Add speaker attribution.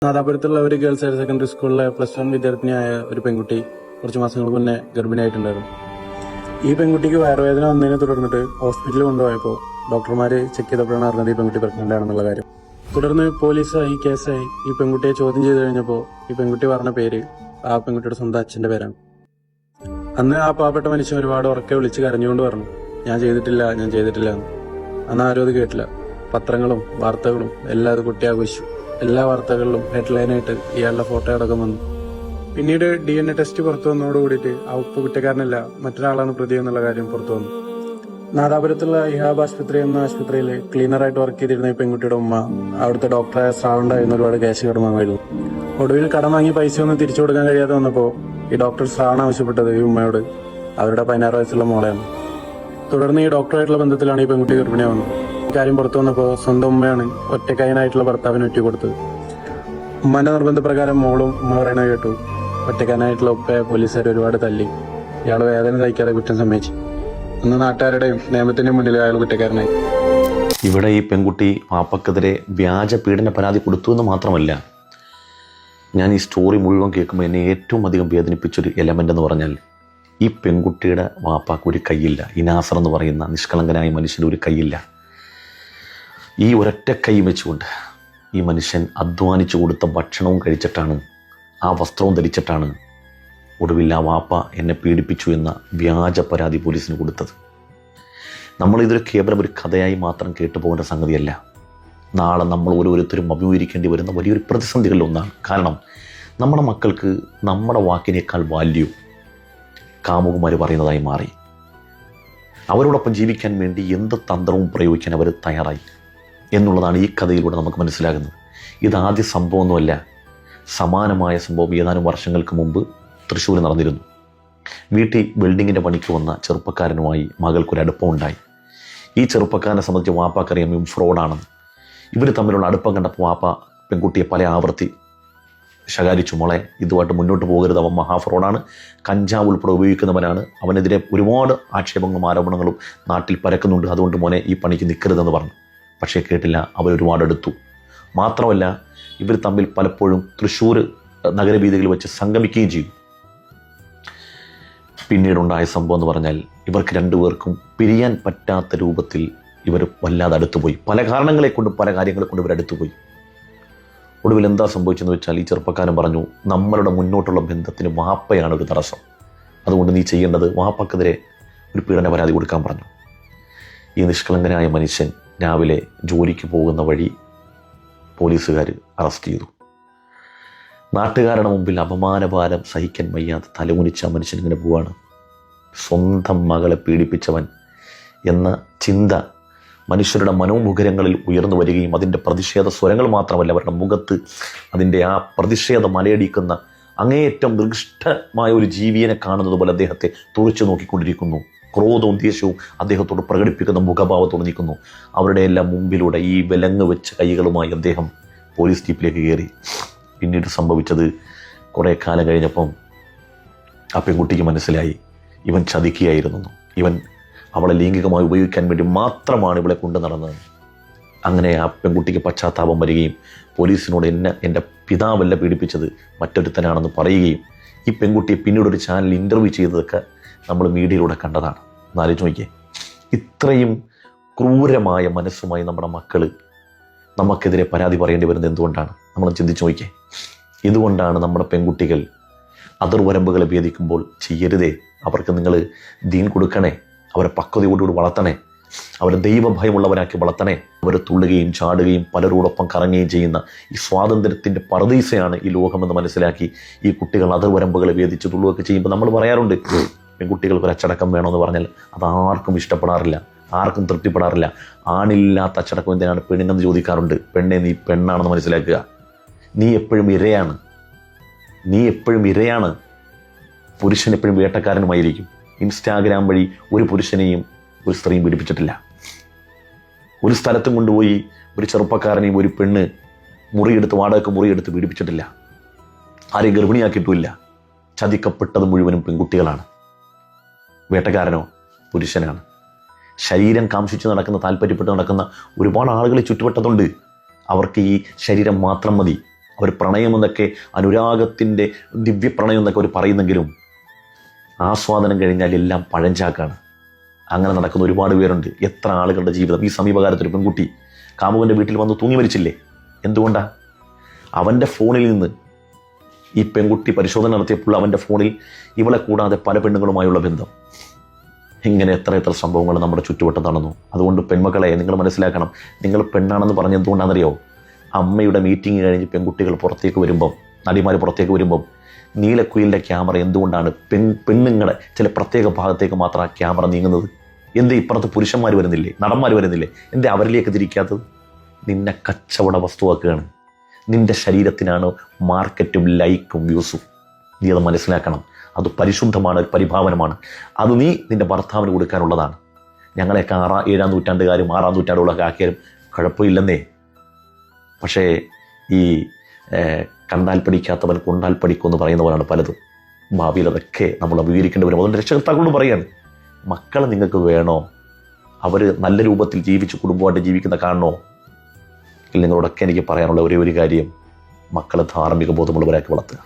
Speaker 1: നാദാപുരത്തുള്ള ഒരു girls higher secondary സ്കൂളിലെ +1 വിദ്യാർത്ഥിനിയായ ഒരു പെൺകുട്ടി കുറച്ച് മാസങ്ങൾക്ക് മുന്നേ ഗർഭിണിയായിട്ടുണ്ടായിരുന്നു. ഈ പെൺകുട്ടിക്ക് വയറുവേദന വന്നതിനെ തുടർന്നിട്ട് ഹോസ്പിറ്റലിൽ കൊണ്ടുപോയപ്പോൾ ഡോക്ടർമാർ ചെക്ക് ചെയ്തപ്പോഴാണ് അറിഞ്ഞത് ഈ പെൺകുട്ടി പ്രഗ്നന്റ് ആണെന്നുള്ള കാര്യം. തുടർന്ന് പോലീസായി കേസായി ഈ പെൺകുട്ടിയെ ചോദ്യം ചെയ്ത് കഴിഞ്ഞപ്പോൾ ഈ പെൺകുട്ടി പറഞ്ഞ പേര് ആ പെൺകുട്ടിയുടെ സ്വന്തം അച്ഛന്റെ പേരാണ്. അന്ന് ആ പാവപ്പെട്ട മനുഷ്യൻ ഒരുപാട് ഉറക്കെ വിളിച്ച് കരഞ്ഞുകൊണ്ട് പറഞ്ഞു, ഞാൻ ചെയ്തിട്ടില്ല എന്ന്. അന്ന് ആരും അത് കേട്ടില്ല. പത്രങ്ങളും വാർത്തകളും എല്ലാം അത് കുട്ടി ആഘോഷിച്ചു. എല്ലാ വാർത്തകളിലും ഹെഡ്ലൈനായിട്ട് ഇയാളുടെ ഫോട്ടോ അടക്കം വന്നു. പിന്നീട് DNA ടെസ്റ്റ് പുറത്തു വന്നതോടുകൂടിയിട്ട് ആ ഉപ്പ് കുറ്റക്കാരനല്ല, മറ്റൊരാളാണ് പ്രതി എന്നുള്ള കാര്യം പുറത്തു വന്നു. നാദാപുരത്തുള്ള ഇഹാബ് ആശുപത്രി എന്ന ആശുപത്രിയിൽ ക്ലീനറായിട്ട് വർക്ക് ചെയ്തിരുന്ന ഈ പെൺകുട്ടിയുടെ ഉമ്മ അവിടുത്തെ ഡോക്ടറായ ശ്രാവണ്ടായിരുന്നു ഒരുപാട് ക്യാഷ് കടം വാങ്ങായിരുന്നു. ഒടുവിൽ കടം വാങ്ങി പൈസയൊന്നും തിരിച്ചു കൊടുക്കാൻ കഴിയാതെ വന്നപ്പോൾ ഈ ഡോക്ടർ ശ്രാവൺ ആവശ്യപ്പെട്ടത് ഈ ഉമ്മയോട് അവരുടെ 16 വയസ്സുള്ള മോളെയാണ്. തുടർന്ന് ഈ ഡോക്ടറായിട്ടുള്ള ബന്ധത്തിലാണ് ഈ പെൺകുട്ടി ഗർഭിണിയാവുന്നത്. കാര്യം പുറത്തു വന്നപ്പോൾ സ്വന്തം ഉമ്മയാണ് ഒറ്റക്കായനായിട്ടുള്ള ഭർത്താവിന് ഒറ്റ കൊടുത്തത്. ഉമ്മന്റെ നിർബന്ധപ്രകാരം മോളും ഉമ്മ പറയണ കേട്ടു. ഒറ്റക്കാനായിട്ടുള്ള ഉപ്പയെ പോലീസുകാർ ഒരുപാട് തല്ലി. ഇയാൾ വേദന സഹിക്കാതെ കുറ്റം സമ്മതിച്ചു. അന്ന് നാട്ടുകാരുടെയും നിയമത്തിന്റെയും മുന്നിൽ അയാൾ കുറ്റക്കാരനായി.
Speaker 2: ഇവിടെ ഈ പെൺകുട്ടി വാപ്പക്കെതിരെ വ്യാജ പീഡന പരാതി കൊടുത്തു എന്ന് മാത്രമല്ല, ഞാൻ ഈ സ്റ്റോറി മുഴുവൻ കേൾക്കുമ്പോൾ എന്നെ ഏറ്റവും അധികം വേദനിപ്പിച്ചൊരു എലമെൻ്റ് എന്ന് പറഞ്ഞാൽ, ഈ പെൺകുട്ടിയുടെ വാപ്പാക്ക് ഒരു കൈയില്ല. ഈ നാസർ എന്ന് പറയുന്ന നിഷ്കളങ്കനായ മനുഷ്യന് ഒരു കൈയില്ല. ഈ ഒരൊറ്റ കൈ വെച്ചുകൊണ്ട് ഈ മനുഷ്യൻ അധ്വാനിച്ചു കൊടുത്ത ഭക്ഷണവും കഴിച്ചിട്ടാണ്, ആ വസ്ത്രവും ധരിച്ചിട്ടാണ് ഒടുവിൽ ആ വാപ്പ എന്നെ പീഡിപ്പിച്ചു എന്ന വ്യാജ പരാതി പോലീസിന് കൊടുത്തത്. നമ്മളിതൊരു കേവലം ഒരു കഥയായി മാത്രം കേട്ടു പോകേണ്ട സംഗതിയല്ല. നാളെ നമ്മൾ ഓരോരുത്തരും അഭിമുഖീകരിക്കേണ്ടി വരുന്ന വലിയൊരു പ്രതിസന്ധികളിൽ ഒന്നാണ്. കാരണം നമ്മുടെ മക്കൾക്ക് നമ്മുടെ വാക്കിനേക്കാൾ വാല്യൂ കാമുകന്മാർ പറയുന്നതായി മാറി. അവരോടൊപ്പം ജീവിക്കാൻ വേണ്ടി എന്ത് തന്ത്രവും പ്രയോഗിക്കാൻ അവർ തയ്യാറായി എന്നുള്ളതാണ് ഈ കഥയിലൂടെ നമുക്ക് മനസ്സിലാകുന്നത്. ഇതാദ്യ സംഭവമൊന്നുമല്ല. സമാനമായ സംഭവം ഏതാനും വർഷങ്ങൾക്ക് മുമ്പ് തൃശ്ശൂർ നടന്നിരുന്നു. വീട്ടിൽ ബിൽഡിങ്ങിൻ്റെ പണിക്ക് വന്ന ചെറുപ്പക്കാരനുമായി മകൾക്കൊരു അടുപ്പമുണ്ടായി. ഈ ചെറുപ്പക്കാരനെ സംബന്ധിച്ച് വാപ്പാക്കറിയാം ഇവൻ ഫ്രോഡാണെന്ന്. ഇവർ തമ്മിലുള്ള അടുപ്പം കണ്ടപ്പോൾ വാപ്പ പെൺകുട്ടിയെ പല ആവർത്തി ശകാരിച്ചു, മോളെ ഇതുമായിട്ട് മുന്നോട്ട് പോകരുത്, അവൻ മഹാഫ്രോഡാണ്, കഞ്ചാവ് ഉൾപ്പെടെ ഉപയോഗിക്കുന്നവനാണ്, അവനെതിരെ ഒരുപാട് ആക്ഷേപങ്ങളും ആരോപണങ്ങളും നാട്ടിൽ പരക്കുന്നുണ്ട്, അതുകൊണ്ട് മോനെ ഈ പണിക്ക് നിൽക്കരുതെന്ന് പറഞ്ഞു. പക്ഷേ കേട്ടില്ല. അവരൊരുപാട് അടുത്തു. മാത്രമല്ല ഇവർ തമ്മിൽ പലപ്പോഴും തൃശ്ശൂർ നഗരവീഥികളിൽ വെച്ച് സംഗമിക്കുകയും ചെയ്തു. പിന്നീടുണ്ടായ സംഭവം എന്ന് പറഞ്ഞാൽ, ഇവർക്ക് രണ്ടുപേർക്കും പിരിയാൻ പറ്റാത്ത രൂപത്തിൽ ഇവർ വല്ലാതെ അടുത്തുപോയി. പല കാരണങ്ങളെ കൊണ്ടും പല കാര്യങ്ങളെ കൊണ്ടും ഇവർ അടുത്തുപോയി. ഒടുവിൽ എന്താ സംഭവിച്ചെന്ന് വെച്ചാൽ, ഈ ചെറുപ്പക്കാരൻ പറഞ്ഞു, നമ്മളുടെ മുന്നോട്ടുള്ള ബന്ധത്തിന് വാപ്പയാണ് ഒരു തടസ്സം, അതുകൊണ്ട് നീ ചെയ്യേണ്ടത് വാപ്പക്കെതിരെ ഒരു പീഡന പരാതി കൊടുക്കാൻ പറഞ്ഞു. ഈ നിഷ്കളങ്കനായ മനുഷ്യൻ രാവിലെ ജോലിക്ക് പോകുന്ന വഴി പോലീസുകാർ അറസ്റ്റ് ചെയ്തു. നാട്ടുകാരുടെ മുമ്പിൽ അപമാനഭാരം സഹിക്കാൻ വയ്യാതെ തലകുനിച്ച മനുഷ്യൻ ഇങ്ങനെ പോവാണ്. സ്വന്തം മകളെ പീഡിപ്പിച്ചവൻ എന്ന ചിന്ത മനുഷ്യരുടെ മനോമുഖരങ്ങളിൽ ഉയർന്നു വരികയും അതിൻ്റെ പ്രതിഷേധ സ്വരങ്ങൾ മാത്രമല്ല, അവരുടെ മുഖത്ത് അതിൻ്റെ ആ പ്രതിഷേധം മലയടിക്കുന്ന അങ്ങേയറ്റം ദൃഷ്ടമായ ഒരു ജീവിയെ കാണുന്നത് പോലെ അദ്ദേഹത്തെ തുറച്ചു നോക്കിക്കൊണ്ടിരിക്കുന്നു. ക്രോധവും ദേഷ്യവും അദ്ദേഹത്തോട് പ്രകടിപ്പിക്കുന്ന മുഖഭാവത്തോട് നിൽക്കുന്നു. അവരുടെ എല്ലാം മുമ്പിലൂടെ ഈ വിലങ്ങ് വെച്ച കൈകളുമായി അദ്ദേഹം പോലീസ് ജീപ്പിലേക്ക് കയറി. പിന്നീട് സംഭവിച്ചത്, കുറേ കാലം കഴിഞ്ഞപ്പം ആ പെൺകുട്ടിക്ക് മനസ്സിലായി ഇവൻ ചതിക്കുകയായിരുന്നു. ഇവൻ അവളെ ലൈംഗികമായി ഉപയോഗിക്കാൻ വേണ്ടി മാത്രമാണ് ഇവളെ കൊണ്ടു നടന്നത്. അങ്ങനെ ആ പെൺകുട്ടിക്ക് പശ്ചാത്താപം വരികയും പോലീസിനോട് എൻ്റെ പിതാവല്ല പീഡിപ്പിച്ചത്, മറ്റൊരുത്തനാണെന്ന് പറയുകയും ഈ പെൺകുട്ടിയെ പിന്നീട് ഒരു ചാനൽ ഇൻ്റർവ്യൂ ചെയ്തതൊക്കെ നമ്മൾ മീഡിയയിലൂടെ കണ്ടതാണ്. എന്നാലോചിച്ച് നോക്കിയേ, ഇത്രയും ക്രൂരമായ മനസ്സുമായി നമ്മുടെ മക്കൾ നമുക്കെതിരെ പരാതി പറയേണ്ടി വരുന്നത് എന്തുകൊണ്ടാണ്? നമ്മൾ ചിന്തിച്ച് നോക്കിയേ. ഇതുകൊണ്ടാണ് നമ്മുടെ പെൺകുട്ടികൾ അതിർവരമ്പുകളെ ഭേദിക്കുമ്പോൾ ചെയ്യരുതേ, അവർക്ക് നിങ്ങൾ ദീൻ കൊടുക്കണേ, അവരെ പക്വതയോടുകൂടി വളർത്തണേ, അവരെ ദൈവഭയമുള്ളവരാക്കി വളർത്തണേ. അവർ തുള്ളുകയും ചാടുകയും പലരോടൊപ്പം കറങ്ങുകയും ചെയ്യുന്ന ഈ സ്വാതന്ത്ര്യത്തിൻ്റെ പറുദീസയാണ് ഈ ലോകമെന്ന് മനസ്സിലാക്കി ഈ കുട്ടികൾ അതിർവരമ്പുകളെ ഭേദിച്ച് തുള്ളുകയൊക്കെ ചെയ്യുമ്പോൾ നമ്മൾ പറയാറുണ്ട്, പെൺകുട്ടികൾക്ക് ഒരു അച്ചടക്കം വേണമെന്ന് പറഞ്ഞാൽ അത് ആർക്കും ഇഷ്ടപ്പെടാറില്ല, ആർക്കും തൃപ്തിപ്പെടാറില്ല. ആണില്ലാത്ത അച്ചടക്കം എന്തിനാണ് പെണ്ണിനെന്ന് ചോദിക്കാറുണ്ട്. പെണ്ണെ, നീ പെണ്ണാണെന്ന് മനസ്സിലാക്കുക. നീ എപ്പോഴും ഇരയാണ്. പുരുഷൻ എപ്പോഴും വേട്ടക്കാരനുമായിരിക്കും. ഇൻസ്റ്റാഗ്രാം വഴി ഒരു പുരുഷനെയും ഒരു സ്ത്രീയും പീഡിപ്പിച്ചിട്ടില്ല. ഒരു സ്ഥലത്തും കൊണ്ടുപോയി ഒരു ചെറുപ്പക്കാരനെയും ഒരു പെണ്ണ് വാടകയ്ക്ക് മുറിയെടുത്ത് പീഡിപ്പിച്ചിട്ടില്ല. ആരെയും ഗർഭിണിയാക്കിയിട്ടുമില്ല. ചതിക്കപ്പെട്ടത് മുഴുവനും പെൺകുട്ടികളാണ്. വേട്ടക്കാരനോ പുരുഷനാണ്. ശരീരം കാംക്ഷിച്ച് നടക്കുന്ന, താല്പര്യപ്പെട്ട് നടക്കുന്ന ഒരുപാട് ആളുകൾ ചുറ്റുവട്ടത്തുണ്ട്. അവർക്ക് ഈ ശരീരം മാത്രം മതി. അവർ പ്രണയം എന്നൊക്കെ അനുരാഗത്തിൻ്റെ ദിവ്യപ്രണയം എന്നൊക്കെ അവർ പറയുന്നെങ്കിലും ആസ്വാദനം കഴിഞ്ഞാൽ എല്ലാം പഴഞ്ചാക്കാണ്. അങ്ങനെ നടക്കുന്ന ഒരുപാട് പേരുണ്ട്. എത്ര ആളുകളുടെ ജീവിതം. ഈ സമീപകാലത്തൊരു പെൺകുട്ടി കാമുകൻ്റെ വീട്ടിൽ വന്ന് തൂങ്ങി മരിച്ചില്ലേ? എന്തുകൊണ്ടാണ്? അവൻ്റെ ഫോണിൽ നിന്ന് ഈ പെൺകുട്ടി പരിശോധന നടത്തിയപ്പോൾ അവൻ്റെ ഫോണിൽ ഇവളെ കൂടാതെ പല പെണ്ണുങ്ങളുമായുള്ള ബന്ധം. ഇങ്ങനെ എത്ര സംഭവങ്ങൾ നമ്മുടെ ചുറ്റുവട്ടം നടന്നു. അതുകൊണ്ട് പെൺമക്കളെ നിങ്ങൾ മനസ്സിലാക്കണം, നിങ്ങൾ പെണ്ണാണെന്ന് പറഞ്ഞ് എന്തുകൊണ്ടാണെന്നറിയോ? അമ്മയുടെ മീറ്റിംഗ് കഴിഞ്ഞ് പെൺകുട്ടികൾ പുറത്തേക്ക് വരുമ്പം, നടിമാർ പുറത്തേക്ക് വരുമ്പം നീലക്കുയിലിൻ്റെ ക്യാമറ എന്തുകൊണ്ടാണ് പെണ്ണുങ്ങളുടെ ചില പ്രത്യേക ഭാഗത്തേക്ക് മാത്രം ആ ക്യാമറ നീങ്ങുന്നത്? എന്തേ ഇപ്പുറത്ത് പുരുഷന്മാർ വരുന്നില്ലേ, നടന്മാർ വരുന്നില്ലേ? എന്തേ അവരിലേക്ക് തിരിക്കാത്തത്? നിന്നെ കച്ചവട വസ്തുവാക്കുകയാണ്. നിന്റെ ശരീരത്തിനാണ് മാർക്കറ്റും ലൈക്കും വ്യൂസും. നീ അത് മനസ്സിലാക്കണം. അത് പരിശുദ്ധമാണ്, ഒരു പരിഭാവനമാണ്. അത് നീ നിന്റെ ഭർത്താവിന് കൊടുക്കാനുള്ളതാണ്. ഞങ്ങളെയൊക്കെ 7-ാം നൂറ്റാണ്ടുകാരും 6-ാം നൂറ്റാണ്ടുകളൊക്കെ ആക്കിയാലും കുഴപ്പമില്ലെന്നേ. പക്ഷേ ഈ കണ്ടാൽ പഠിക്കാത്തവൻ കൊണ്ടാൽ പഠിക്കുമെന്ന് പറയുന്ന പോലാണ് പലതും. ഭാവിയിൽ അതൊക്കെ നമ്മൾ അഭിമുഖീകരിക്കേണ്ടി വരും. അതുകൊണ്ട് രക്ഷകർത്താക്കളോട് പറയാണ്, മക്കളെ നിങ്ങൾക്ക് വേണോ? അവർ നല്ല രൂപത്തിൽ ജീവിച്ച് കുടുംബമായിട്ട് ജീവിക്കുന്ന കാണണോ? നിങ്ങളോടൊക്കെ എനിക്ക് പറയാനുള്ള ഒരേ ഒരു കാര്യം, മക്കളെ ധാർമ്മിക ബോധമുള്ളവരാക്കി വളർത്തുക.